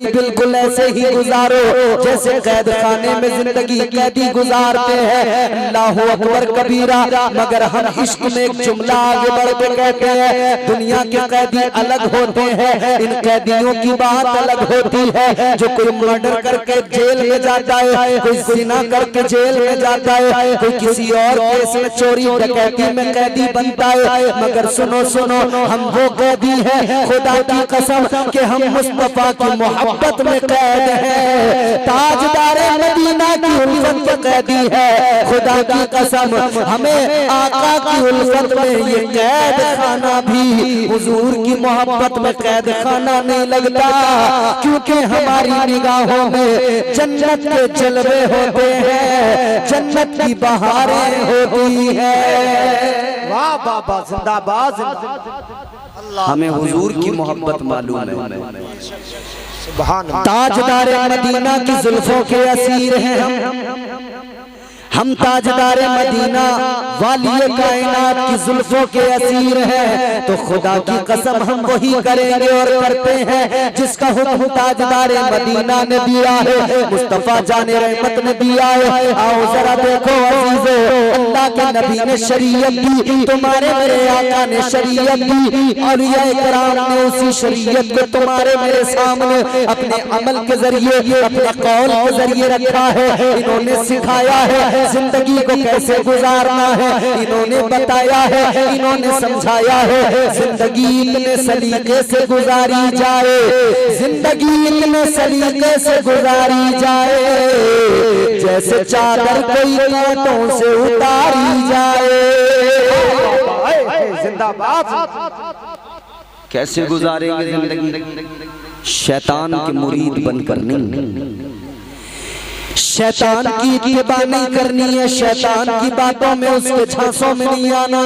बिल्कुल ऐसे ही गुजारो जैसे कैद खाने में जिंदगी कैदी गुजारते हैं। अल्लाहु अकबर कबीरा। मगर हम इश्क में एक जुमला आगे बढ़ के कहते हैं, दुनिया के कैदी अलग होते हैं, इन कैदियों की बात अलग होती है। जो कोई मर्डर करके जेल में जाता है, कोई जिना करके जेल में जाता है, कोई किसी और केस में चोरी डकैती में कैदी बनता है। मगर सुनो सुनो, हम वो कैदी हैं खुदा की कसम कि हम मुस्तफा की मोहब्बत में कैद है, ताजदारे मदीना की उल्फत में कैदी है। खुदा की कसम हमें आका की उल्फत में ये कैद खाना भी हुजूर की मोहब्बत में कैद खाना नहीं लगता, क्योंकि हमारी निगाहों में जन्नत के जलवे होते हैं, जन्नत की बहारें होती है। वाह वाह वाह, जिंदाबाद। हमें हुजूर की मोहब्बत मालूम है। ताजदारे मदीना की जुल्फों के असीर हैं हम ताजदारे मदीना वालिए कायनात की जुल्फों के असीर हैं। तो खुदा की कसम हम वही करेंगे और करते हैं जिसका हुक्म ताजदारे मदीना ने दिया है, मुस्तफा जाने रहमत ने दिया है। आओ जरा देखो अजीजो, अल्लाह के नबी ने शरीयत दी, तुम्हारे मेरे आका ने शरीयत दी, और ये इकराम ने उसी शरीयत को तुम्हारे मेरे सामने अपने अमल के जरिए, अपने कौल के जरिए रखा है। इन्होंने सिखाया है जिंदगी को कैसे गुजारना है, इन्होंने बताया है, इन्होंने समझाया है। जिंदगी इतने सलीके से गुजारी जाए, जिंदगी इतने सलीके से गुजारी जाए, जैसे चादर कोई कांटों से उतारी जाए। जिंदाबाद। कैसे गुजारेंगे जिंदगी? शैतान के मुरीद बनकर नहीं, शैतान की इत्तिबा नहीं करनी है, शैतान की बातों में उसके झांसों में नहीं आना।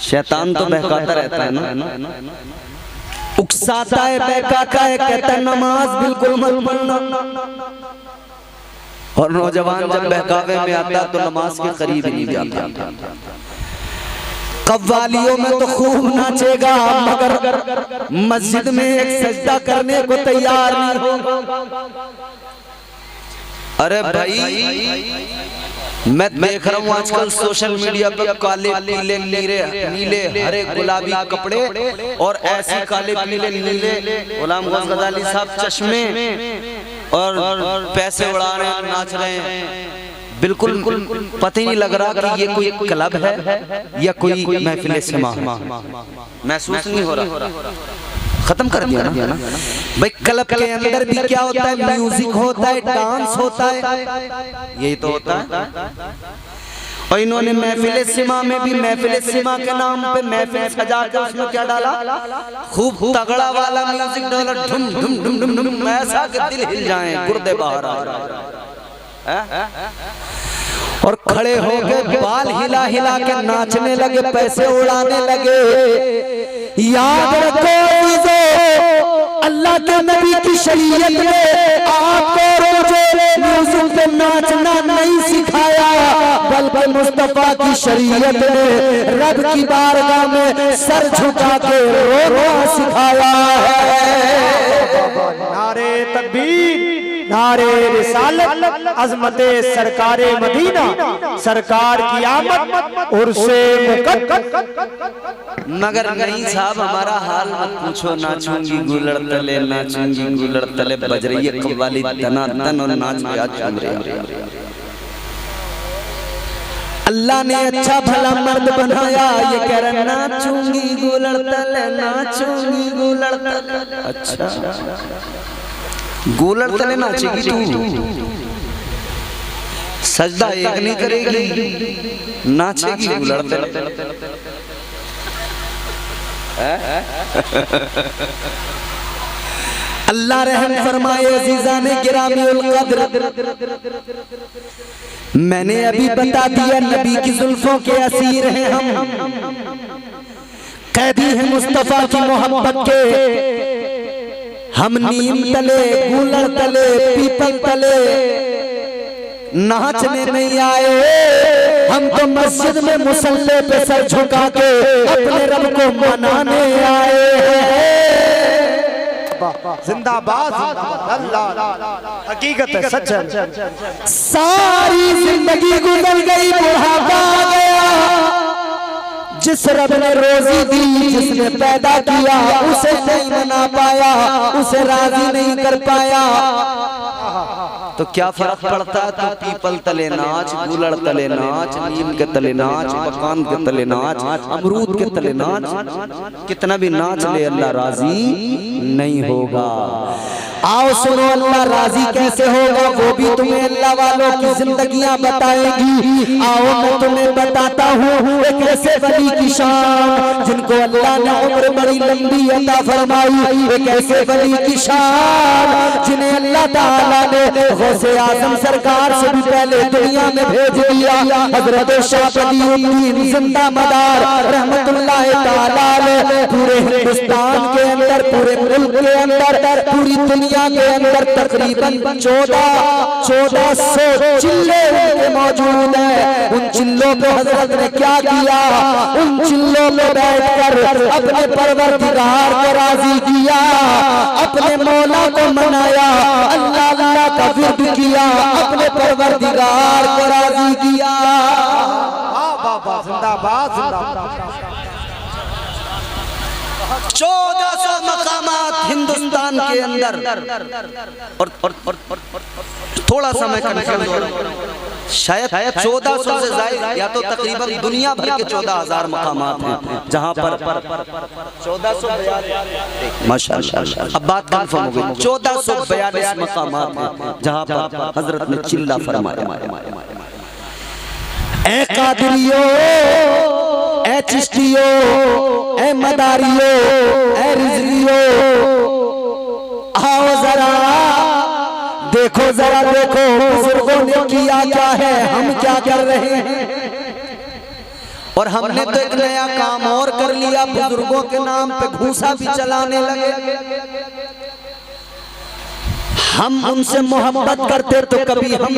शैतान तो बहकाता रहता है ना, उकसाता है, बहकाता है, कहता है नमाज बिल्कुल मत पढ़ना। और नौजवान जब बहकावे में आता तो नमाज के करीब ही नहीं जाता। कव्वालियों में तो खूब नाचेगा, मगर मस्जिद में एक सजदा करने को तैयार नहीं होगा। अरे भाई, मैं देख रहा हूँ आजकल सोशल मीडिया पर काले पीले नीले हरे गुलाबी कपड़े और ऐसे काले पीले नीले गुलाम गजाली साहब चश्मे और पैसे उड़ा रहे हैं, नाच रहे हैं। बिल्कुल पता ही नहीं लग रहा कि ये कोई क्लब है या कोई महफिल सिमा। महसूस नहीं हो रहा। खत्म कर दिया ना भाई। क्लब के अंदर भी क्या होता है? म्यूजिक होता है, डांस होता है, यही तो होता है। और इन्होंने महफिल सिमा में भी महफिल सिमा के नाम पे महफिल सजा के उसमें क्या डाला? खूब तगड़ा वाला म्यूजिक डाला, ढुम ढुम ढुम ढुम ढुम, ऐसा कि दिल हिल जाए, गुर्दे बाहर आ जाए। और खड़े होके बाल हिला हिला के नाचने लगे, पैसे उड़ाने लगे। याद रखो अल्लाह के नबी की शरीयत में आपको रोजे म्यूजिक पे नाचना नहीं सिखाया, बल्कि मुस्तफा की शरीयत ने रब की बारगाह में सर झुका के रोना सिखाया है। नारे तकबीर, नारे रिसालत, अज़मते सरकारे मदीना, सरकार की आमद उर्से मुक़द्दस। मगर नहीं साहब, हमारा हाल मत पूछो। नाचूंगी गुलड़ तले, नाचूंगी गुलड़ तले, बज रही है कव्वाली तना तन और नाच पे आज चल रहे। अल्लाह ने अच्छा भला मर्द बनाया, ये कह रहा नाचूंगी गुलड़ तले, नाचूंगी गुलड़ तले। अच्छा, गुलड़ तले नाचेगी तू, सजदा एक नहीं करेगी, नाचेगी गुलड़ तले। अल्लाह रहम फरमाए अज़ीज़ाने गिरामीउल क़द्र, मैंने अभी बता दिया नबी की जुल्फों के असीर हैं हम, कैदी हैं मुस्तफा की मोहब्बत के। हम नीम तले, गूलर तले, पीपल तले नाचने नहीं आए, हम तो मस्जिद में मुसल्ले पे सर झुका के अपने रब को मनाने आए हैं। जिंदाबाद अल्लाह हकीकत है, सच है। सारी जिंदगी गुजर गई, बुढ़ापा आ गया। जिस रब ने रोजी दी, जिसने पैदा किया, उसे नहीं मना पाया, उसे राजी नहीं कर पाया। तो क्या फर्क पड़ता है? तो पीपल तले नाच, गुलड़ तले नाच, नीम के तले नाच, मकान के तले नाच, अमरूद के तले नाच, कितना भी नाच ले अल्लाह राजी नहीं होगा। आओ सुनो, अल्लाह राजी कैसे होगा वो भी तुम्हें अल्लाह वालों की जिंदगियां बताएंगी। आओ मैं तुम्हें बताता हूँ एक ऐसे वली की शान जिनको अल्लाह ने उम्र बड़ी लंबी अता फरमाई। एक ऐसे वली की शान जिन्हें अल्लाह ताला ने गौसे आजम सरकार से भी पहले दुनिया में भेज दिया। हजरत शाह बदीउद्दीन जिंदा मदार रहमतुल्लाह ताला अलैह पूरे हिंदुस्तान के अंदर, पूरे मुल्क के अंदर, पूरी दुनिया के अंदर तकरीबन 1400 चिल्ले उनके मौजूद हैं। उन चिल्लों पे हजरत ने क्या किया? उन चिल्लों पे बैठकर अपने परवरदिगार को राजी किया, अपने मौला को मनाया, अल्लाह अल्लाह का विर्द किया, अपने परवरदिगार को राजी किया। जिंदाबाद जिंदाबाद। 1400 मकामात हिंदुस्तान के अंदर, और थोड़ा सा मैं कंफ्यूज हो रहा हूं, शायद 1400 से ज्यादा या तो तकरीबन दुनिया भर के 14,000 मकामात हैं जहां पर 1442 माशाअल्लाह, अब बात कंफर्म हो गई, 1442 मकामात हैं जहां पर हजरत ने चिल्ला फरमाया। ए कादरियो, ए चिश्तियो, ए मदारियो, ए रिजवियो, आओ जरा देखो, जरा देखो बुजुर्गों ने किया क्या है, हम क्या कर रहे हैं। और हमने तो एक नया काम और कर लिया, बुजुर्गों के नाम पे घूसा भी चलाने लगे। हम उनसे मोहब्बत करते तो कभी हम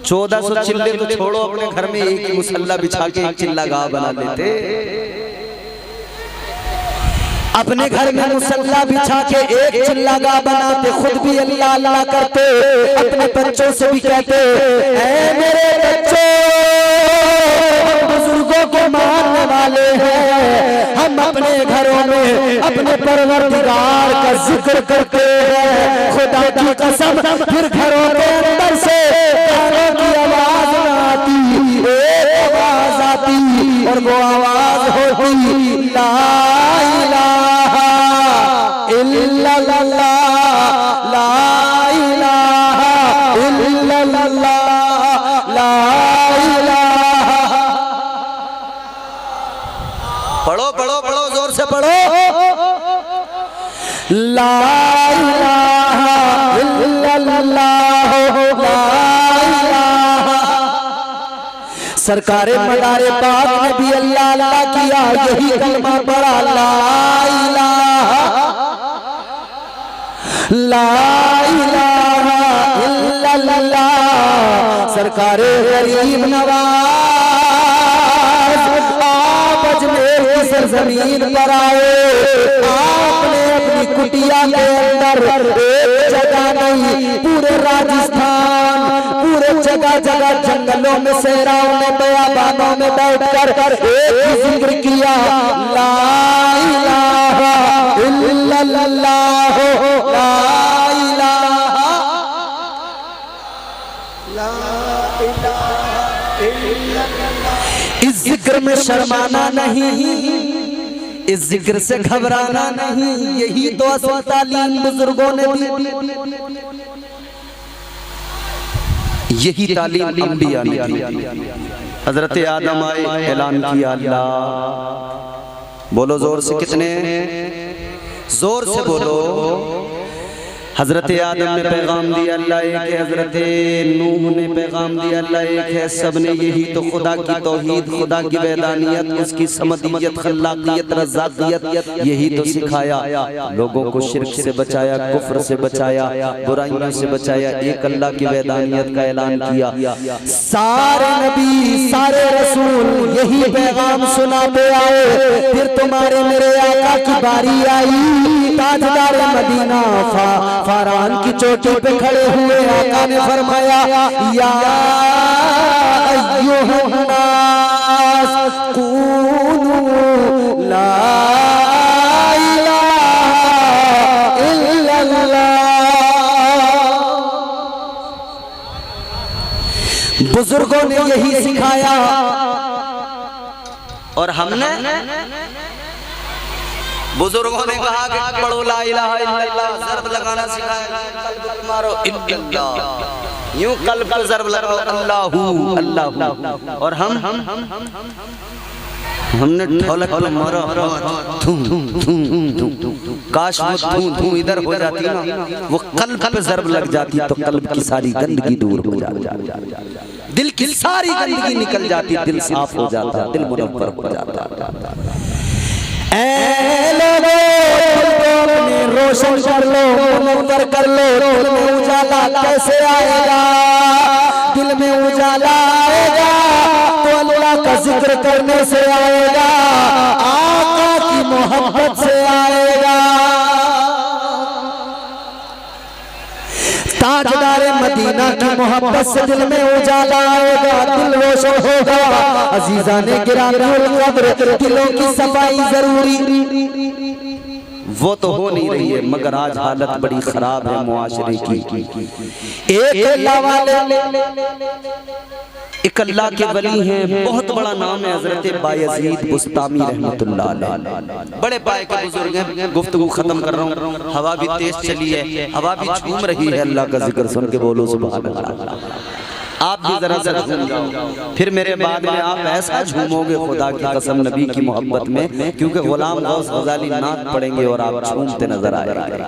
1400 चिल्ले तो छोड़ो, अपने घर में एक ही मुसल्ला बिछा के एक चिल्ला गाह बना लेते। अपने घर में मुसल्ला बिछा के एक चिल्ला गाह बनाते, खुद भी अल्लाह अल्लाह करते, अपने बच्चों से भी कहते ऐ मेरे बच्चों, बुजुर्गों को मानने वाले हैं, हम अपने घरों में अपने परवरदिगार का जिक्र करते हैं। खुदा की कसम फिर घरों के अंदर से गानों की आवाज न आती, एक आवाज आती और वो आवाज होती ला इलाहा इल्लल्लाह, ला इलाहा इल्लल्लाह, ला इलाहा। पढ़ो पढ़ो पढ़ो, जोर से पढ़ो। ला इलाहा इल्लल्लाह, ला इलाहा। सरकारे मदारे पाक ने भी अल्लाह अल्लाह किया, यही कलमा पढ़ा ला इलाहा, ला इलाहा इल्लल्लाह। सरकारे गरीब नवाज आप अजमेर की सरजमीन पर आए, आपने अपनी कुटिया के अंदर एक जगह नहीं, पूरे राजस्थान, पूरे जगह जगह जंगलों में, सहराओं में, बयाबानों में बैठकर एक ही जिक्र किया ला इलाहा इल्लल्लाह, ला इलाहा, ला इलाहा इल्लल्लाह। इस जिक्र में शर्माना नहीं, इस जिक्र से घबराना नहीं, यही तो असल तालीम बुजुर्गों ने दी, यही तालीम अंबिया ने दी। हजरत आदम आए, ऐलान किया अल्लाह, बोलो जोर से, कितने जोर से बोलो। हजरत आदम ने पैगाम दिया अल्लाह एक है, हजरत नूह ने पैगाम दिया अल्लाह एक है। सब ने यही तो खुदा की तौहीद, खुदा की वैदानियत, उसकी समदियत, खल्लाकियत, रज़ाकियत यही तो सिखाया। लोगों को शिर्क से बचाया, कुफ्र से बचाया, बुराइयों से बचाया, एक अल्लाह की वैदानियत का ऐलान किया। सारे नबी सारे रसूल यही पैगाम सुनाते आए। फिर तुम्हारे मेरे आका की बारी आई। ताजदार मदीना फारान की चोटी पे खड़े हुए आका ने फरमाया या अय्युहन्नास कूनू ला इलाहा इल्लल्लाह। बुजुर्गों ने यही सिखाया और हमने बुजुर्गों ने कहा कि पढ़ो ला इलाहा इल्लल्लाह, ज़र्ब लगाना सिखाया, कल्ब मारो इल्लल्लाह, यूं कल्ब पे ज़र्ब लगाओ अल्लाहू अल्लाहू। और हमने ढोलक पे मारा धूम धूम धूम धूम। काश वो धूम धूम इधर हो जाती ना, वो कल्ब पे ज़र्ब लग जाती तो कल्ब की सारी गंदगी दूर हो जाती, दिल की सारी गंदगी निकल जाती, दिल साफ हो जाता, दिल मुनव्वर हो जाता। अपने रोशन कर लो, मुनव्वर कर लो। दिल में उजाला कैसे आएगा? दिल में उजाला आएगा तो अल्लाह का जिक्र करने से आएगा, आका की मोहब्बत से आएगा। ताजदार मदीना की मोहब्बत से दिल में उजाला आएगा, दिल रोशन होगा। अजीजाने गिरामीउल कब्र, दिलों की सफाई जरूरी वो तो हो नहीं रही है, मगर आज हालत बड़ी खराब है मुआशरे की। एक अल्लाह के वली हैं, बहुत बड़ा नाम है हजरत बायजीद बुस्तामी रहमतुल्लाह अलैह। बड़े पाए के बुजुर्ग हैं। गुफ्तगू खत्म कर रहा हूँ, हवा भी तेज चली है, हवा भी झूम रही है। अल्लाह का जिक्र सुन के बोलो सुभान अल्लाह। आप भी जरा जरा झूम जाओ, फिर मेरे बाद में आप ऐसा झूमोगे खुदा की कसम नबी की मोहब्बत में, क्योंकि गुलाम गौस गजाली नात पढ़ेंगे और आप झूमते नजर आएंगे।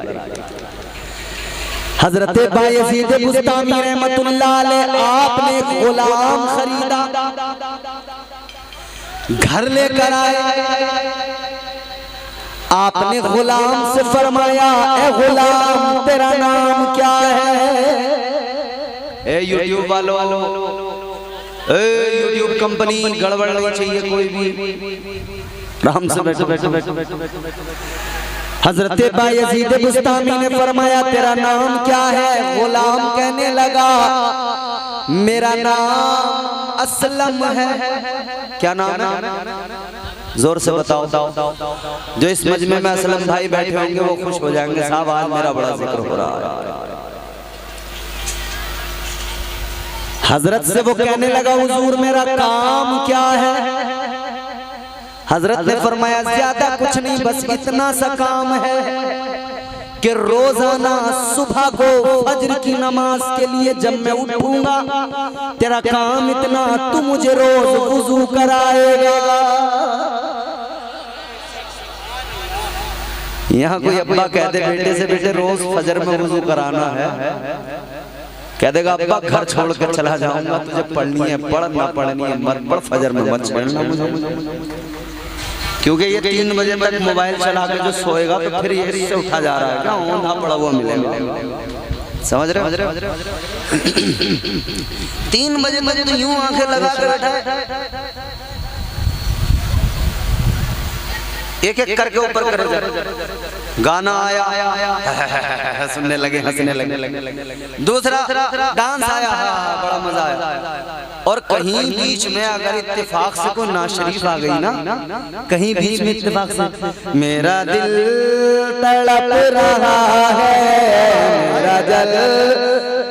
हजरत बायजीद बुस्तामी रहमतुल्लाह अलैह, आपने गुलाम खरीदा, घर लेकर आए। आपने गुलाम से फरमाया ए गुलाम तेरा नाम क्या है? ए यूट्यूब वालों, ए यूट्यूब कंपनी, गड़बड़ नहीं चाहिए कोई भी, आराम से बैठो बैठो बैठो बैठो। हजरत बायजीद बुस्तामी ने फरमाया तेरा नाम क्या है? गुलाम कहने लगा मेरा नाम असलम है। क्या नाम है? जोर से बताओ। जो इस मजमे में असलम भाई बैठे होंगे वो खुश हो जाएंगे, साहब आज मेरा बड़ा जिक्र हो रहा है। हजरत से वो कहने लगा हुजूर मेरा काम क्या है? हजरत ने फरमाया ज्यादा कुछ नहीं, बस इतना सा काम है कि रोजाना सुबह को फज्र की नमाज के लिए जब मैं उठूंगा, तेरा काम इतना, तू मुझे रोज वुजू कराएगा। यहाँ कोई अब्बा कहते बेटे से बेटे रोज फजर में वुजू कराना है, कह देगा अब्बा घर छोड़ कर चला जाऊंगा, तुझे पढ़नी है पढ़, ना पढ़नी है मत पढ़, फजर में मत छेड़ना मुझे। क्योंकि ये 3 बजे तक मोबाइल चला के जो सोएगा तो फिर ये इससे उठा जा रहा है, क्या औंधा पड़ा हुआ मिलेगा। समझ रहे हो? 3 बजे तक तो यूं आंखें लगा कर बैठा है, एक एक करके ऊपर कर गाना आया सुनने लगे, हंसने लगे। दूसरा डांस आया, बड़ा मजा आया। और कहीं बीच में अगर इत्तेफाक से कोई नाशरीफ आ गई ना, कहीं बीच में इत्तेफाक से मेरा दिल तड़प रहा है, मेरा दिल,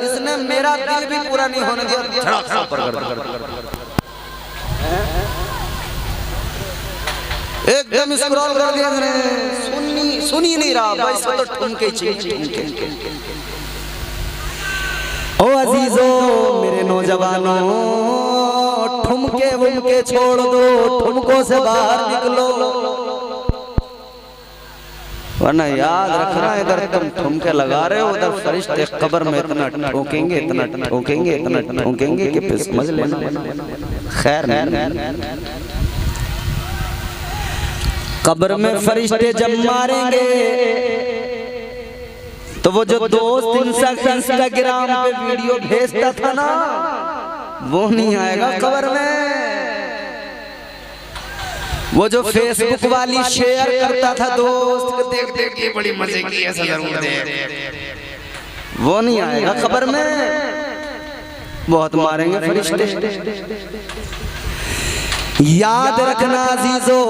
इसने मेरा दिल भी पूरा नहीं होने दिया, एकदम स्क्रॉल कर दिया, सुन ही नहीं रहा भाई, सब तो ठुमके ठुमके। ओ अजीजों मेरे नौजवानों, ठुमके वुमके छोड़ दो, ठुमकों से बाहर निकलो। वरना याद रखना, इधर तुम ठुमके लगा रहे हो, उधर फरिश्ते कब्र में इतना ठोकेंगे, इतना ठोकेंगे, इतना ठोकेंगे कि फिर समझ लेना। खैर, कब्र में फरिश्ते जब मारेंगे तो वो जो दोस्त इंस्टाग्राम पे वीडियो भेजता था ना, वो नहीं आएगा कब्र में। वो जो फेसबुक वाली शेयर करता था दोस्त को, देख देख के बड़ी मजे की ऐसा जरूर दे, वो नहीं आएगा कब्र में। बहुत मारेंगे फरिश्ते। याद रखना अजीजो।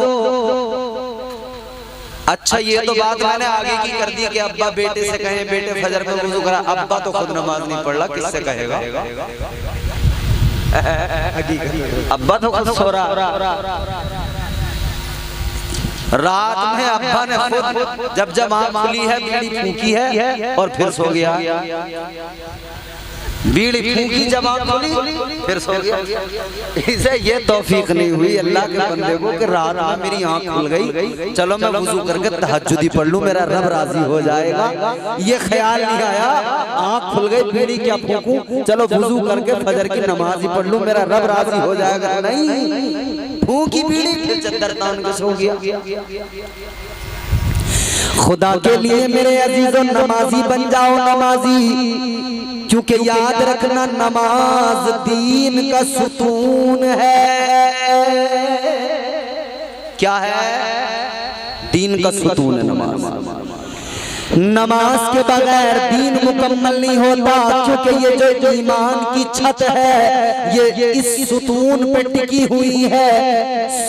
अच्छा, ये तो बात मैंने आगे की कर दी कि अब्बा बेटे से कहे बेटे फजर में वुजू करा। अब्बा तो खुद नमाज नहीं पढ़ रहा, किससे कहेगा? अब्बा तो खुद सो रहा। रात में अब्बा ने खुद जब आँख खुली है बीड़ी फूकी है और फिर सो गया। बीड़ी फूकी जब आँख खुली फिर सो गया। इसे ये तौफीक नहीं हुई अल्लाह के बंदे को कि रात में मेरी आँख खुल गई, चलो मैं वुजू करके तहज्जुदी पढ़ लूं, मेरा रब राजी हो जाएगा। ये ख्याल नहीं आया, आँख खुल गई बीड़ी क्या फूकूं, चलो वुजू करके फजर की नमाज ही पढ़ लूं, मेरा रब राजी हो जाएगा। नहीं, फूकी बीड़ी फिर चद्दर तान के सो गया। खुदा के लिए मेरे अजीजों नमाजी बन जाओ, नमाजी, क्योंकि याद रखना नमाज दीन का सुतून है। क्या है? दीन का सुतून है नमाज। नमाज के बगैर दीन मुकम्मल नहीं होता, क्योंकि ये जो ईमान की छत है ये इस सुतून पे टिकी हुई है।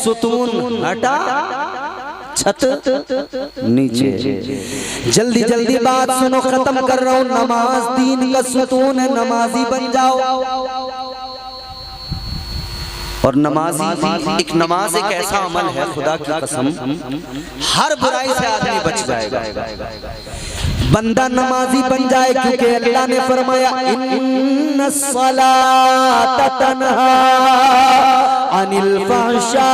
सुतून हटा, छत नीचे। जल्दी जल्दी बात सुनो, खत्म कर रहा हूं। नमाज दीन का सुतून है, नमाजी बन जाओ। और नमाजी एक नमाज एक ऐसा अमल है, खुदा की कसम, हर बुराई से आदमी बच जाएगा बंदा नमाजी बन जाए, क्योंकि अल्लाह ने फरमाया इन्नस्सलात तन्हा अनिल फहशाई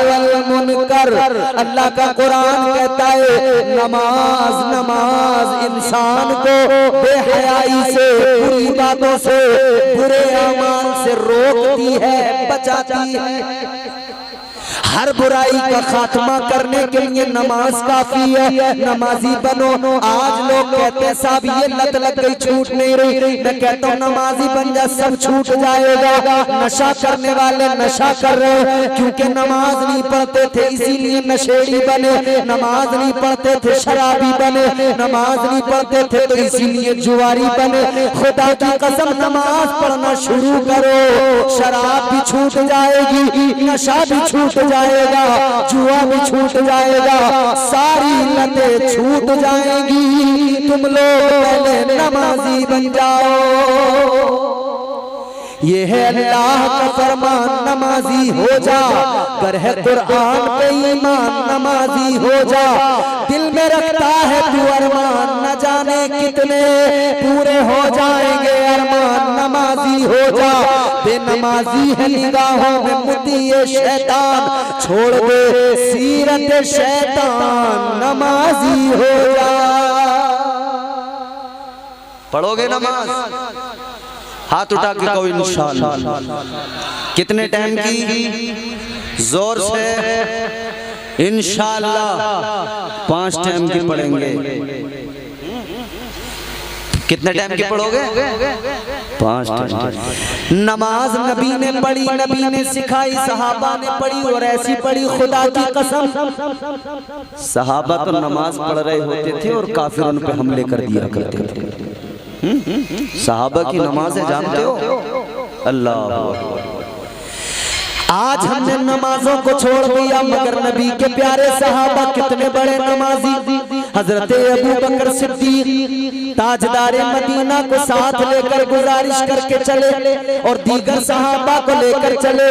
वल मुनकर। अल्लाह का कुरान कहता है नमाज इंसान को बेहयाई से, बुरी बातों से, बुरे अमाल से रोकती है, बचाती है। हर बुराई का खात्मा करने के लिए नमाज काफी है। नमाजी बनो। आज लोग कहते हैं साहब ये लत लग गई, छूट नहीं रही। मैं कहता हूँ नमाजी बन जा, सब छूट जाएगा। नशा करने वाले नशा कर रहे हैं क्योंकि नमाज नहीं पढ़ते थे, इसीलिए नशेड़ी बने। नमाज नहीं पढ़ते थे, शराबी बने। नमाज नहीं पढ़ते थे तो इसीलिए जुआरी बने। खुदा की कसम नमाज पढ़ना शुरू करो, शराब भी छूट जाएगी, नशा भी छूट जाएगा, जुआ भी छूट जाएगा, सारी लतें छूट जाएंगी। तुम लोग पहले नमाजी बन जाओ। ये है अल्लाह का फरमान, नमाजी हो जा। कर है कुरान पे ईमान, नमाजी हो जा। दिल में रखता है तू अरमान, न जाने कितने पूरे हो जाएंगे अरमान। नमाजी हो जा। बेनमाजी है निगाहों में मुतिए शैतान, छोड़ दे सीरत शैतान, नमाजी हो जा। पढ़ोगे नमाज? हाथ उठा के कहो इंशाअल्लाह। कितने टाइम की? जोर से इंशाअल्लाह 5 टाइम की पढ़ेंगे। कितने टाइम की पढ़ोगे? 5 टाइम। नमाज नबी ने पढ़ी, नबी ने सिखाई, सहाबा ने पढ़ी और ऐसी पढ़ी खुदा की कसम। सहाबा तो नमाज पढ़ रहे होते थे और काफिर उन पे हमले कर दिया करते थे। सहाबा की नमाज़ें जानते हो? अल्लाह। आज हमने नमाजों को छोड़ दिया, मगर नबी के प्यारे सहाबा कितने बड़े नमाजी। हजरत अबू बकर सिद्दीक ताजदारे मदीना को साथ लेकर गुजारिश करके चले और दीगर सहाबा को लेकर चले।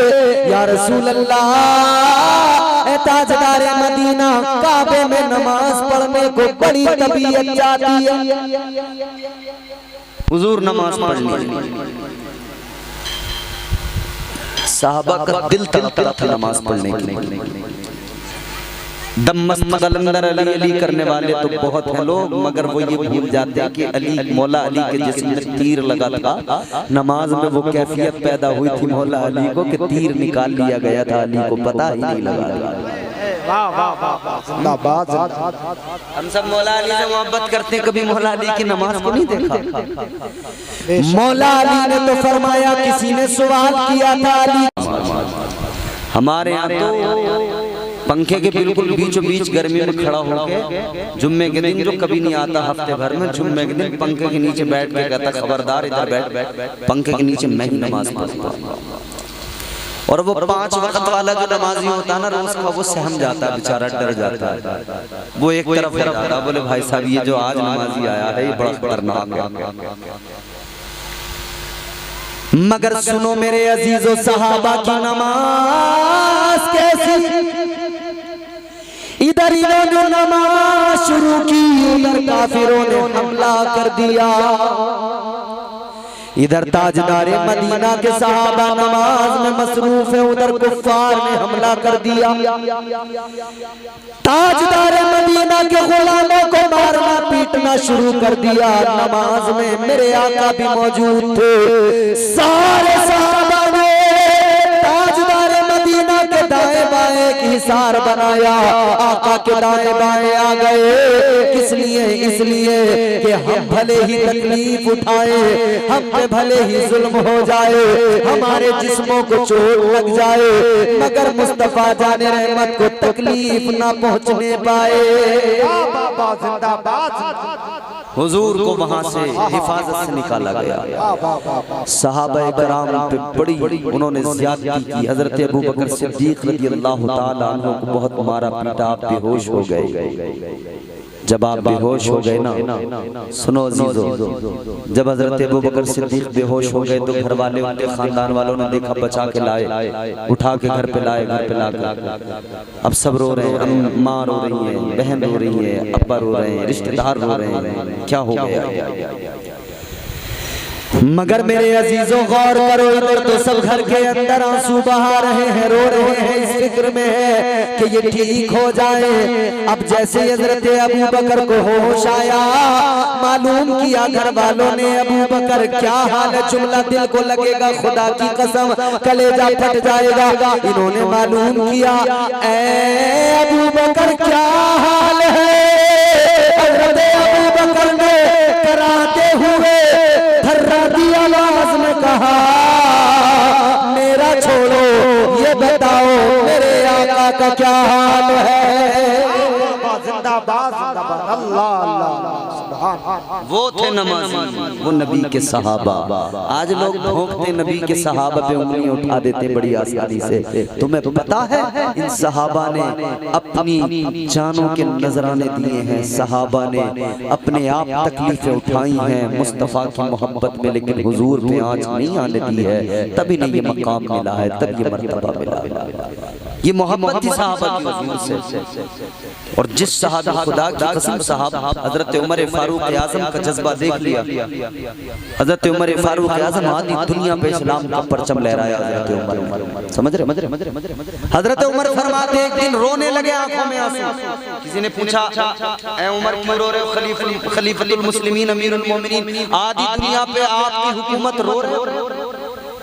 या रसूल अल्लाह, ताजदारे मदीना काबे में नमाज पढ़ने को बड़ी तबीयत चाहती है, हुजूर नमाज पढ़ लीजिए। साहबा का दिल तड़पता था नमाज पढ़ने के लिए। दम मस्त कलंदर अली अली करने वाले तो बहुत हैं लोग, मगर वो ये भूल जाते हैं कि अली मौला अली के जिस्म में तीर लगा था। नमाज में वो कैफियत पैदा हुई थी मौला अली को कि तीर निकाल लिया गया था, अली को पता ही नहीं लगा। हम सब मौला अली से मोहब्बत करते हैं, कभी मौला अली की नमाज को नहीं देखा। मौला अली ने तो फरमाया, किसी ने सवाल किया था अली, हमारे यहाँ तो पंखे के बिल्कुल बीचों बीच गर्मी में खड़ा होकर जुम्मे के दिन, जो कभी नहीं आता हफ्ते भर में, जुम्मे के दिन पंखे के नीचे बैठ के कहता, खबरदार इधर बैठ, पंखे के नीचे मैं ही नमाज पढ़ता। और वो 5 वक्त वाला जो नमाजी होता है ना रोज का, वो सहम जाता है बेचारा, डर जाता है। वो एक तरफ जाता है, बोले भाई साहब ये जो आज नमाजी आया है ये बड़ा खतरनाक है। मगर सुनो मेरे अजीजों, सहाबा की नमाज कैसी, इधर इन्होंने नमाज शुरू की, उधर काफिरों ने हमला कर दिया। इधर ताजदारे मदीना के सहाबा नमाज में मसरूफ है, उधर कुफ्फार ने हमला कर दिया। ताजदारे मदीना के गुलामों को मारना पीटना शुरू कर दिया। नमाज में मेरे आका भी मौजूद थे। सारे सहाबा ने ताजदारे मदीना के दाएं बाएं एक हिसार बनाया, आका के दाएं बाएं आ गए। किस लिए? इसलिए कि हम भले ही तकलीफ उठाए, हम पे भले ही जुल्म हो जाए, हमारे जिस्मों को चोट लग जाए, मगर मुस्तफा जाने रहमत को तकलीफ ना पहुंचने पाए। हुजूर को वहां से हिफाजत से निकाला गया। सहाबा किराम पे बड़ी उन्होंने ज्यादती की। हजरत अबू बकर सिद्दीक रज़ियल्लाहु ताला अन्हु को बहुत मारा पीटा, आप बेहोश हो गए। जब आप बेहोश हो गए ना, सुनो अजीजों, जब हजरत अबू बकर सिद्दीक बेहोश हो गए तो घर वाले, उनके खानदान वालों ने देखा, बचा के लाए, उठा के घर पे लाए। घर पे लाकर अब सब रो रहे हैं, माँ रो रही है, बहन रो रही है, अब्बा रो रहे हैं, रिश्तेदार रो रहे हैं, क्या हो गया। मगर मेरे अजीजों गौर करो, इधर तो सब घर के अंदर आंसू बहा रहे हैं, रो रहे हैं, इस फिक्र में है कि ये ठीक हो जाए। अब जैसे हजरत अबू बकर को होश आया, मालूम किया घर वालों ने, अबू बकर क्या हाल है, जुमला दिल को लगेगा, खुदा की कसम कलेजा फट जाएगा। इन्होंने मालूम किया, ऐ अबू बकर क्या हाल है। हजरत अबू बकर ने कराते हुए थर्राती आवाज में कहा, मेरा छोड़ो, ये बताओ मेरे आका का क्या हाल है। जिंदाबाद जिंदाबाद, अल्लाह अल्लाह। वो थे नमाजी, वो नबी के सहाबा। आज लोग भोंकते नबी के सहाबा पे उंगली उठा देते बड़ी आसानी से। तुम्हें पता है इन सहाबा ने अपनी जानों के नजराने दिए हैं, सहाबा ने अपने आप तकलीफें उठाई हैं मुस्तफा की मोहब्बत में, लेकिन हुजूर पे आँच नहीं आने दी है। तभी नहीं ये मकाम मिला है, तब ये मर्तबा मिला। ये मोहब्बत थी सहाबा की हुजूर से। और जिस सहाबा, खुदा की कसम साहब, हजरत उमर फारूक आजम का जज्बा देख लिया। हजरत उमर फारूक आजम आधी दुनिया पे इस्लाम का परचम लहराया। हजरत उमर, समझ रहे? हजरत उमर फरमाते, एक दिन रोने लगे, आंखों में आंसू। किसी ने पूछा, ऐ उमर क्यों रो रहे हो, खलीफतुल मुस्लिमीन अमीरुल मोमिनीन, आधी दुनिया पे आपकी हुकूमत रो रहे हो।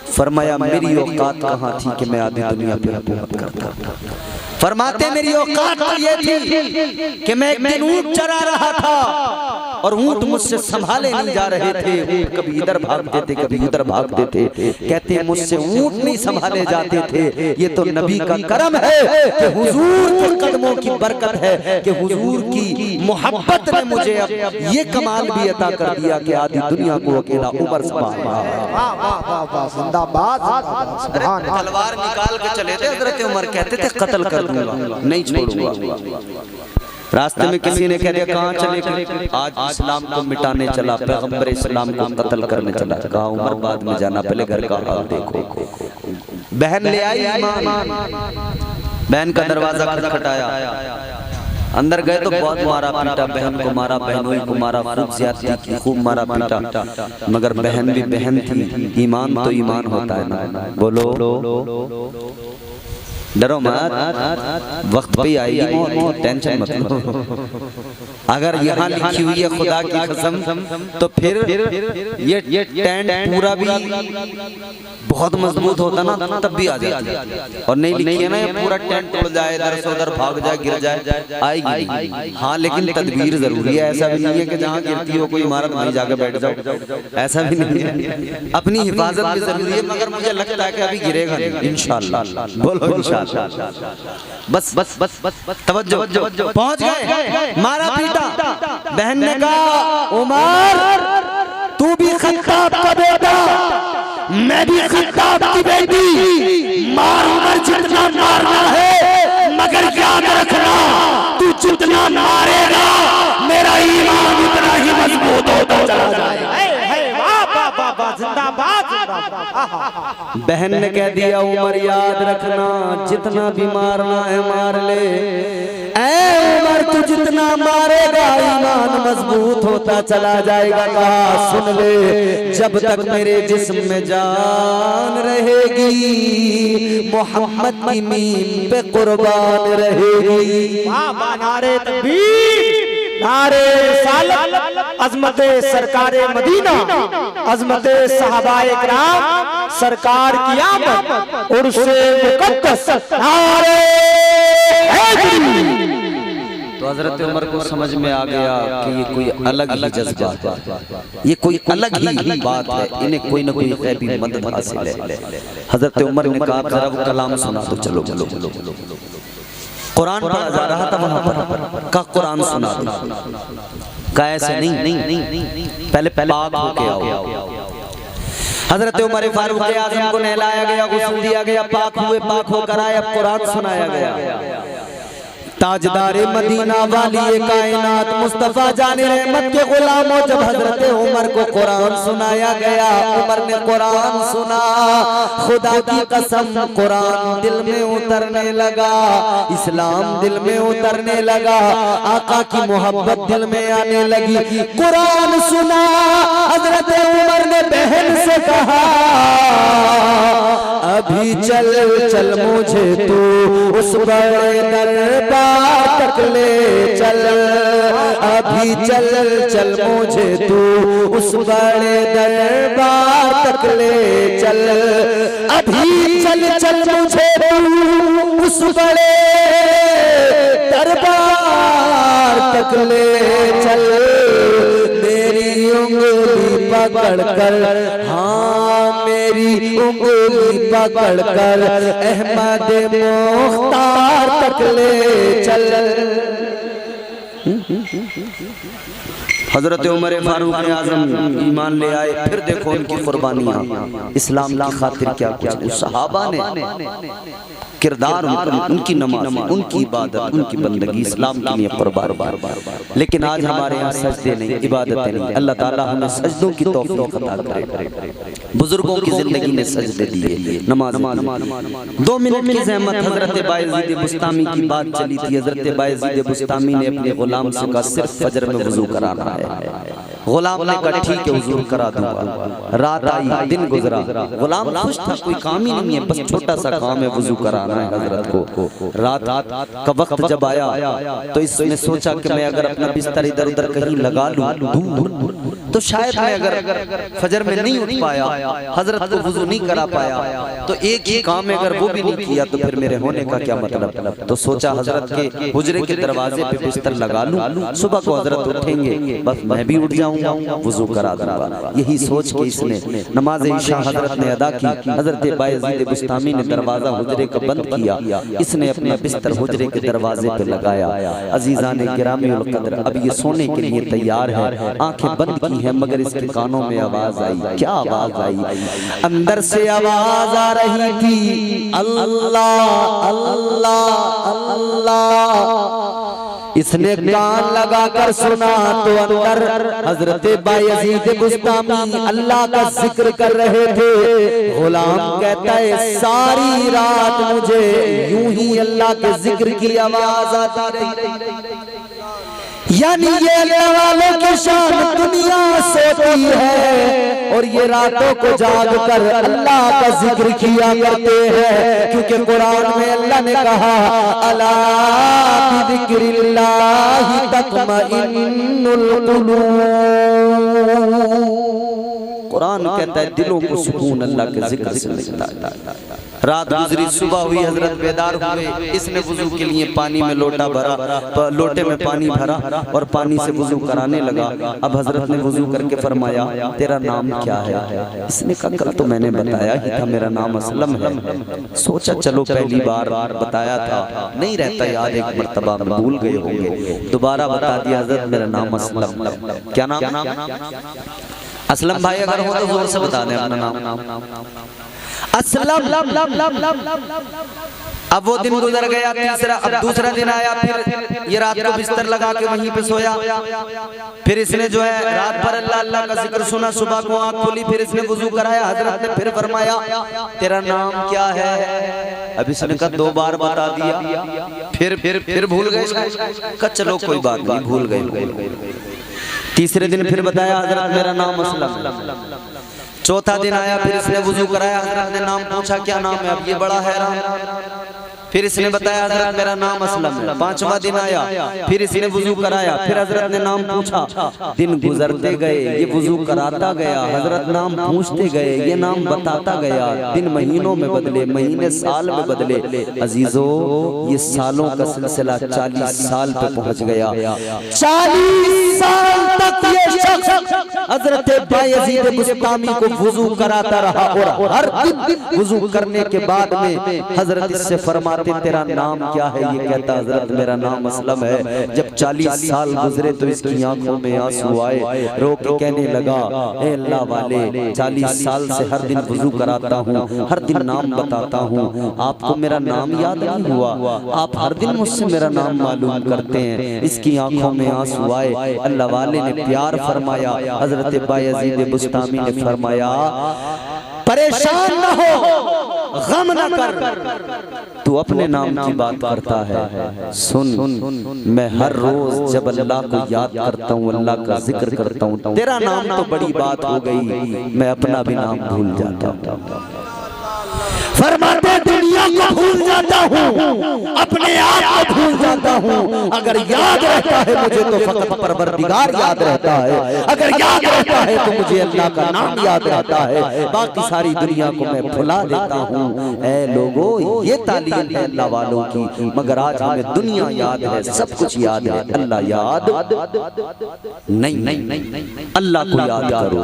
फरमाया, मेरी औकात कहाँ थी कि मैं आधी दुनिया पे हुकूमत करता। फरमाते, मेरी औकात ये थी कि मैं एक दिन ऊंट चरा रहा था और ऊंट मुझसे संभाले नहीं जा रहे थे। ऊंट कभी इधर भागते थे, कभी उधर भागते थे। कहते हैं मुझसे ऊंट नहीं संभाले जाते थे। ये तो नबी का करम है कि हुजूर के कदमों की बरकत है कि हुजूर की मोहब्बत ने मुझे अब ये कमाल भी अता कर दिया कि आधी दुनिया को अकेला उमर संभाला। तलवार निकाल के चले थे हजरत उमर, कहते थे कत्ल कर दूंगा, नहीं छोड़ूंगा। रास्ते में किसी ने कह दिया, कहाँ चले? आज इस्लाम को मिटाने चला, पैगंबर इस्लाम को कत्ल करने चला। कहा, उमर बाद में जाना, पहले घर का हाल देखो। बहन ले आई ईमान, बहन का दरवाजा खटखटाया, अंदर गए तो बहुत मारा पीटा, बहन को मारा, बहनों को मारा, खूब ज्यादती की, खूब मारा पीटा। मगर बहन भी बहन थी, ईमान तो ईमान होता है ना, बोलो। डरो मत, वक्त पे आएगी मौत, टेंशन मत लो। अगर यहाँ लिखी हुई है खुदा की कसम तो फिर ये टेंट पूरा भी बहुत मजबूत होता ना तब भी आ जाती, और नहीं लिखी है ना ये पूरा टेंट उड़ जाए, इधर से उधर भाग जाए, गिर जाए, आएगी। हाँ लेकिन तदबीर जरूरी है, ऐसा भी नहीं है कि जहाँ गिरती हो कोई इमारत वहीं जाके बैठ जाओ, ऐसा भी नहीं है। अपनी हिफाजत भी जरूरी है, मगर मुझे लगता है कि अभी गिरेगा नहीं इंशाअल्लाह। बोलो इंशाअल्लाह। बस बस बस बस बस तवज्जो, पहुंच गए, मारा पीटा। बहन ने कहा उमर तू भी खत्ताब का बेटा, मैं भी खत्ताब की बेटी, मार उमर जितना मारना है, मगर याद रखना तू जितना मारेगा मेरा ईमान उतना ही मजबूत होता चला जाएगा। बहन ने कह दिया उमर याद रखना जितना भी मारना है मार ले, ऐ उमर तू जितना मारेगा ईमान मजबूत होता चला जाएगा। कहा सुन ले, जब तक मेरे जिस्म में जान रहेगी मोहम्मद की मीम पे कुर्बान रहेगी। नारे तकबीर, नारे रिसालत, अज़मत सरकारे मदीना, अज़मत सहाबाए किराम, सरकार की आमद, उर्से मुक़द्दस, नारे हैदरी। तो हजरत उमर को समझ में आ गया कि ये कोई अलग ही जज्बा है, ये कोई अलग ही बात है, इन्हें कोई ना कोई गैबी मदद हासिल है। हजरत उमर ने कहा जरा वो कलाम सुना दो, चलो चलो चलो। कुरान पढ़ा जा रहा था वहां पर, का कुरान सुना दो। का ऐसे नहीं, पहले पाक होके आओ। हजरत उमर फारूक आज़म को नहलाया गया, गुस्ल दिया गया, पाक हुए, पाक होकर आए, अब कुरान सुनाया गया। ताजदारे मदीना वाली कायनात मुस्तफा जाने रहमत के गुलामों, जब हजरत उमर को कुरान सुनाया गया, उमर ने कुरान सुना, खुदा की कसम कुरान दिल में उतरने लगा, इस्लाम दिल में उतरने लगा, आका की मोहब्बत दिल में आने लगी। कुरान सुना, हजरत उमर ने बहन से कहा अभी चल चल मुझे तू उस बड़े दरबार तक ले चल, अभी चल चल मुझे तू उस बड़े दरबार तक ले चल, अभी चल चल मुझे तू उस बड़े दरबार तक ले चल, मेरी उंगली पकड़ कर, हाँ मेरी उंगली पकड़ कर अहमद मुख्तार तक ले चल। हजरत उमर फारूक आज़म ईमान ले आए, फिर देखो उनकी कुर्बानियां, इस्लाम की खातिर क्या कुछ सहाबा ने किरदार, उनकी नमाज, उनकी इबादत, उनकी बंदगी इस्लाम के लिए कुर्बान। लेकिन आज हमारे यहाँ सजदे नहीं, इबादतें नहीं। अल्लाह ताला हमें सजदों की तौफीक अता करे। बुजुर्गों की जिंदगी में सजदे दिए, नमाज। 2 मिनट की ज़हमत। हजरत बायज़ीद बुस्तामी की बात चली थी। हजरत बायज़ीद बुस्तामी ने अपने गुलाम से कहा सिर्फ फजर में वुजू कराना है। गुलाम ने कहा ठीक है हुजूर करा दूंगा। रात आई, दिन गुजरा, गुलाम खुश था, कोई काम ही नहीं है, बस छोटा सा काम है वुजू कराना है हजरत को। रात का वक्त जब आया तो इसने सोचा कि मैं अगर अपना बिस्तर इधर उधर कहीं लगा लूं दूर, तो शायद मैं अगर फजर में नहीं उठ पाया, हजरत को वुजू नहीं करा पाया, तो एक ही काम है, अगर वो भी नहीं किया तो फिर मेरे होने का क्या मतलब। तो सोचा हजरत के हुजरे के दरवाजे पे बिस्तर लगा लूं, सुबह को हजरत उठेंगे बस मैं भी उठ जाऊंगा, वुजू करा दूंगा। यही सोच के इसने नमाज इशा हजरत ने अदा की। हजरत बायज़ीद बुस्तामी ने दरवाजा हुजरे का बंद किया, इसने अपना बिस्तर हुजरे के दरवाजे पे लगाया। अजीजान गिरामी उल कद्र, अब ये सोने के लिए तैयार है, आंखें बंद की है, मगर इसके कानों में आवाज आई। क्या आवाज आई? अंदर से आवाज आ रही थी अल्लाह अल्लाह अल्लाह। इसने कान लगाकर सुना तो अंदर हजरत बायज़ीद बुस्तामी अल्लाह का जिक्र कर रहे थे। गुलाम कहता है सारी रात मुझे यूं ही अल्लाह के जिक्र की आवाज आती रही। यानी ये अल्लाह वालों की शान दुनिया सोती है और ये रातों को जाग कर अल्लाह का जिक्र किया करते हैं, क्योंकि कुरान में अल्लाह ने कहा अला बिज़िक्रिल्लाहि तत्मइन्नुल कुलूब। कुरान कहता है दिलों को सुकून अल्लाह के जिक्र से मिलता है। रात गुजरी, सुबह हुई, हजरत बेदार हुए, इसने वुजू के लिए पानी में लोटा भरा, लोटे में पानी भरा और पानी से वुजू कराने लगा। अब हजरत ने वुजू करके फरमाया तेरा नाम क्या है? इसने कहा कल तो मैंने बताया ही था मेरा नाम असलम है। सोचा चलो पहली बार बताया था, नहीं रहता याद, एक मर्तबा में भूल गए होंगे, दोबारा बता दिया हजरत मेरा नाम असलम। क्या नाम? असलम भाई अगर हो तो जोर से बता दें अपना नाम। असलम। अब वो दिन गुजर गया, तीसरा, अब दूसरा दिन आया, फिर ये रात को बिस्तर लगा के वहीं पे सोया। फिर इसने जो है रात भर अल्लाह अल्लाह का जिक्र सुना, सुबह को आंख खोली, फिर इसने वुजू कराया, हजरत ने फिर फरमाया तेरा नाम क्या है? अब इसने कहा 2 बार बता दिया, फिर भूल गए। कहा चलो कोई बात नहीं, भूल गए। तीसरे दिन फिर बताया हजरत मेरा नाम असलम। चौथा दिन आया, फिर इसने वुजू कराया, हजरत ने नाम पूछा क्या नाम है? अब ये बड़ा हैरान, फिर इसने बताया हजरत मेरा नाम असलम है। 5वां दिन आया, फिर इसने वुजू कराया, फिर हजरत ने नाम पूछा। दिन गुजरते गए, ये वुजू कराता गया, हजरत नाम पूछते गए, ये नाम बताता गया। दिन महीनों में बदले, महीने साल में बदले। अजीजों ये सालों का सिलसिला 40 साल पे पहुंच गया। 40 साल तक ये शख्स हजरत बायजीद बुस्तामी को वुजू कराता रहा और हर दिन वुजू करने के बाद में हजरत इससे फरमाते तेरा नाम क्या है? ये कहता हजरत मेरा नाम असलम है। जब 40 साल गुजरे तो इसकी आंखों में आंसू आए, रो के कहने लगा ए अल्लाह वाले 40 साल से हर दिन वुजू कराता हूँ, हर दिन नाम बताता हूँ, आपको मेरा नाम याद नहीं हुआ? आप हर दिन मुझसे मेरा नाम मालूम करते हैं। इसकी आंखों में आंसू आए। अल्लाह वाले ने प्यार फरमाया, हजरत बायजीद बुस्तामी ने फरमाया परेशान न हो, गम न कर, तू अपने नाम की बात करता है। सुन, मैं हर रोज जब अल्लाह को याद करता हूँ, अल्लाह का जिक्र करता हूँ, तेरा नाम तो बड़ी बात हो गई, मैं अपना भी नाम भूल जाता हूँ। फरमाते दुनिया को भूल जाता हूँ, अपने आप को भूल जाता हूँ। अगर याद रहता है मुझे तो फकत परवरदिगार याद रहता है, अगर याद रहता है तो मुझे अल्लाह का नाम याद रहता है, बाकी सारी दुनिया को मैं भुला देता हूँ। ऐ लोगों ये तालीम है अल्लाह वालों की, मगर आज हमें दुनिया याद है, सब कुछ याद है, अल्लाह याद नहीं। अल्लाह को याद करो,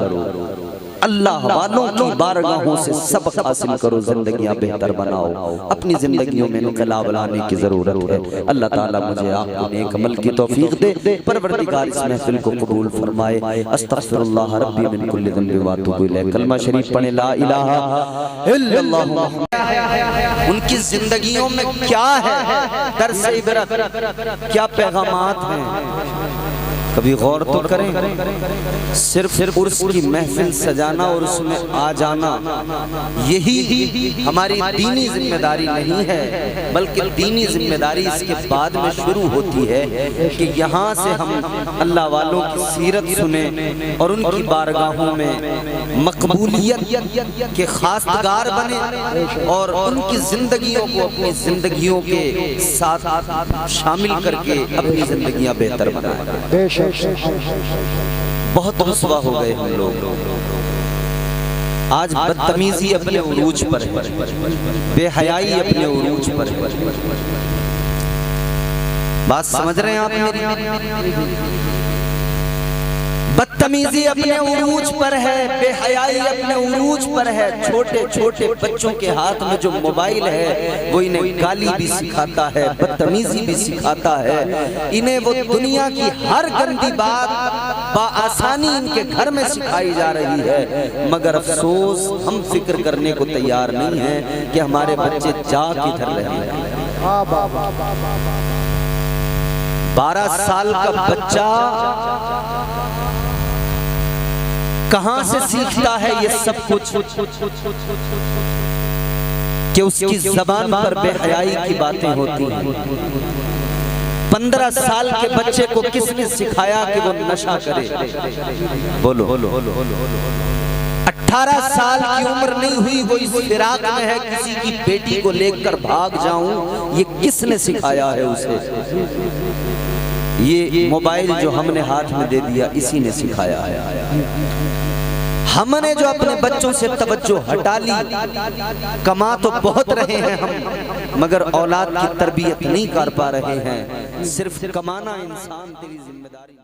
अल्लाह वालों की बारगाहों से सबक हासिल करो, जिंदगियां बेहतर बनाओ। अपनी जिंदगियों में इनकलाब लाने की जरूरत है। अल्लाह ताला मुझे आपको नेक अमल की तौफीक दे, परवरदिगार इस महफिल को कबूल फरमाए। अस्तगफिरुल्लाह रब्बी मिन कुल्लि ज़ंबि व अतूबु इलैह। कलमा शरीफ पढ़े ला इलाहा इल्लल्लाह। उनकी जिंदगियों में क्या है दर्स इबरत, क्या पैगामात हैं, कभी गौर तो करें। सिर्फ उर्स की महफिल सजाना और उसमें आ जाना यही हमारी दीनी जिम्मेदारी नहीं है, बल्कि दीनी जिम्मेदारी इसके बाद में शुरू होती है कि यहाँ से हम अल्लाह वालों की सीरत सुने और उनकी बारगाहों में मकबूलियत के खासगार बने और उनकी जिंदगियों को अपनी जिंदगियों के साथ शामिल करके अपनी जिंदगियां बेहतर बनाएं। बहुत रुसवा हो गए हम लोग, आज बदतमीजी अपने उरूज पर है, बेहयाई अपने उरूज पर है। बात समझ रहे हैं आप मेरी? बदतमीजी अपने उरूज पर है, बेहयाई अपने उरूज पर है। छोटे छोटे बच्चों के हाथ में जो मोबाइल है वो इन्हें गाली भी सिखाता है, बदतमीजी भी सिखाता है। इन्हें वो दुनिया की हर गंदी बात बाआसानी इनके घर में सिखाई जा रही है, मगर अफसोस हम फिक्र करने को तैयार नहीं है कि हमारे बच्चे जा किधर रहे हैं। 12 साल का बच्चा कहां से सीखता है ये सब कुछ कि उसकी जबान पर बेहयाई की बातें होती हैं। 15 साल के बच्चे को किसने सिखाया कि वो नशा करे? बोलो। 18 साल की उम्र नहीं हुई, वो इस फिराक में है किसी की बेटी को लेकर भाग जाऊं, ये किसने सिखाया है उसे? ये मोबाइल जो हमने हाथ में दे दिया, इसी ने सिखाया है। हमने जो अपने बच्चों से तवज्जो हटा ली, कमा तो बहुत रहे हैं हम, मगर औलाद की तरबियत नहीं कर पा रहे हैं। सिर्फ कमाना इंसान तेरी जिम्मेदारी